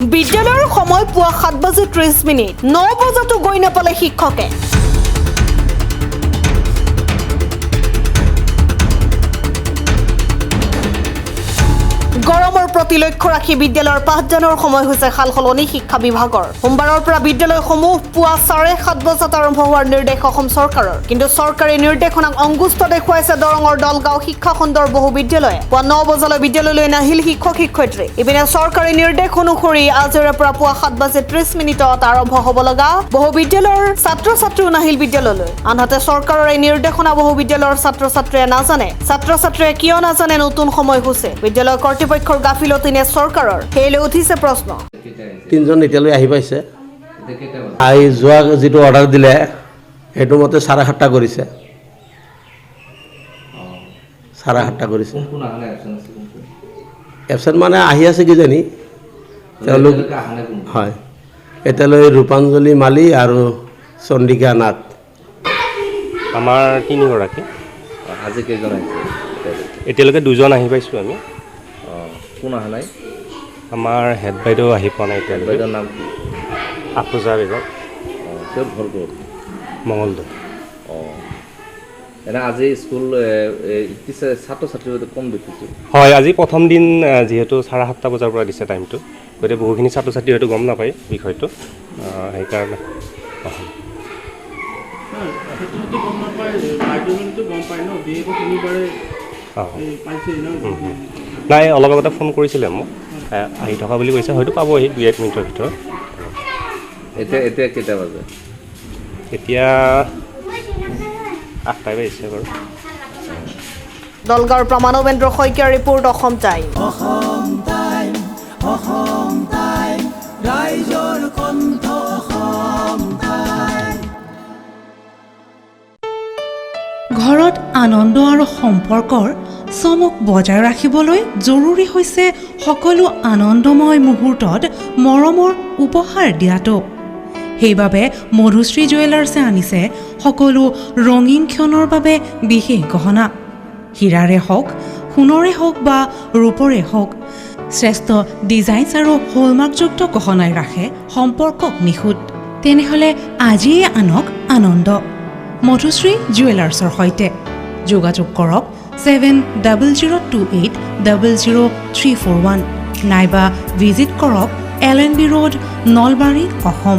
বিদ্যালয়ৰ সময় পুৱা 7:30 9 বজাতো গৈ নাপালে শিক্ষকে গৰমৰ প্ৰতি লক্ষ্য ৰাখি বিদ্যালয়ৰ পাঠদানৰ সময় হৈছে সালসলনি শিক্ষা বিভাগৰ সোমবাৰৰ পৰা বিদ্যালয়সমূহ পুৱা 7:30 বজাত আৰম্ভ হোৱাৰ নিৰ্দেশ অসম চৰকাৰৰ কিন্তু চৰকাৰী নিৰ্দেশনাক অংগুষ্ট দেখুৱাইছে দৰঙৰ দলগাঁও শিক্ষা খণ্ডৰ বহু বিদ্যালয়ে পুৱা 9 বজালৈ বিদ্যালয়লৈ নাহিল শিক্ষক শিক্ষয়িত্ৰী ইপিনে চৰকাৰী নিৰ্দেশ অনুসৰি আজিৰে পৰা পুৱা 7:30 আৰম্ভ হ'ব লগা বহু বিদ্যালয়ৰ ছাত্ৰ ছাত্ৰীও নাহিল বিদ্যালয়লৈ আনহাতে চৰকাৰৰ এই নিৰ্দেশনা বহু বিদ্যালয়ৰ ছাত্ৰ ছাত্ৰীয়ে নাজানে ছাত্ৰ ছাত্ৰীয়ে কিয় নাজানে নতুন সময় হৈছে বিদ্যালয় কৰ্তৃপক্ষৰ গাফিলতি নে চৰকাৰৰ হেলে উঠিছে প্ৰশ্ন তিনজন এতিয়ালৈ আহি পাইছে আই যোৱা যেটো অৰ্ডাৰ দিলে হেতু মতে 7:30 কৰিছে 7:30 কৰিছে এবসেন্ট মানে আহি আছে কি জানি তেওঁলোক হয় এতিয়ালৈ ৰূপাঞ্জলি মালি আৰু চন্দিকা নাথ আমাৰ তিনিগৰাকী আজি কেইজন আহিছে এতিয়ালৈকে দুজন আহি পাইছোঁ আমি কোন অহা নাই আমাৰ হেড বাইদেউ আহি পোৱা নাই এতিয়ালৈকে বাইদেউৰ নাম কি আফুজা বেগম তেওঁৰ ঘৰ ক'ত মঙলদৈ এনে আজি স্কুল ছাত্ৰ ছাত্ৰীৰ কম দেখিছোঁ হয় আজি প্ৰথম দিন যিহেতু 7:30 বজাৰ পৰা দিছে টাইমটো গতিকে বহুখিনি ছাত্ৰ ছাত্ৰী হয়তো গম নাপায় বিষয়টো সেইকাৰণে নাই অলপ আগতে ফোন কৰিছিলে মোক আহি থকা বুলি কৈছে হয়তো পাবহি 2-1 মিনিটৰ ভিতৰত এতিয়া কেইটা বাজে এতিয়া 8টাই বাজিছে বাৰু দলগাঁৱৰ পৰা মানৱেন্দ্ৰ শইকীয়াৰ ৰিপৰ্ট অসম টাইম ৰাইজৰ কণ্ঠ অসম টাইম ঘৰত আনন্দ আৰু সম্পৰ্কৰ চমক বজাই ৰাখিবলৈ জৰুৰী হৈছে সকলো আনন্দময় মুহূৰ্তত মৰমৰ উপহাৰ দিয়াটো সেইবাবে মধুশ্ৰী জুৱেলাৰ্ছে আনিছে সকলো ৰঙীন ক্ষণৰ বাবে বিশেষ গহনা হীৰাৰে হওক সোণৰে হওক বা ৰূপৰে হওক শ্ৰেষ্ঠ ডিজাইনছ আৰু হলমাৰ্কযুক্ত গহনাই ৰাখে সম্পৰ্কক নিখুঁত তেনেহ'লে আজিয়ে আনক আনন্দ মধুশ্ৰী জুৱেলাৰ্ছৰ সৈতে যোগাযোগ কৰক 7002800341 নাইবা ভিজিট কৰক LNB ৰোড নলবাৰী অসম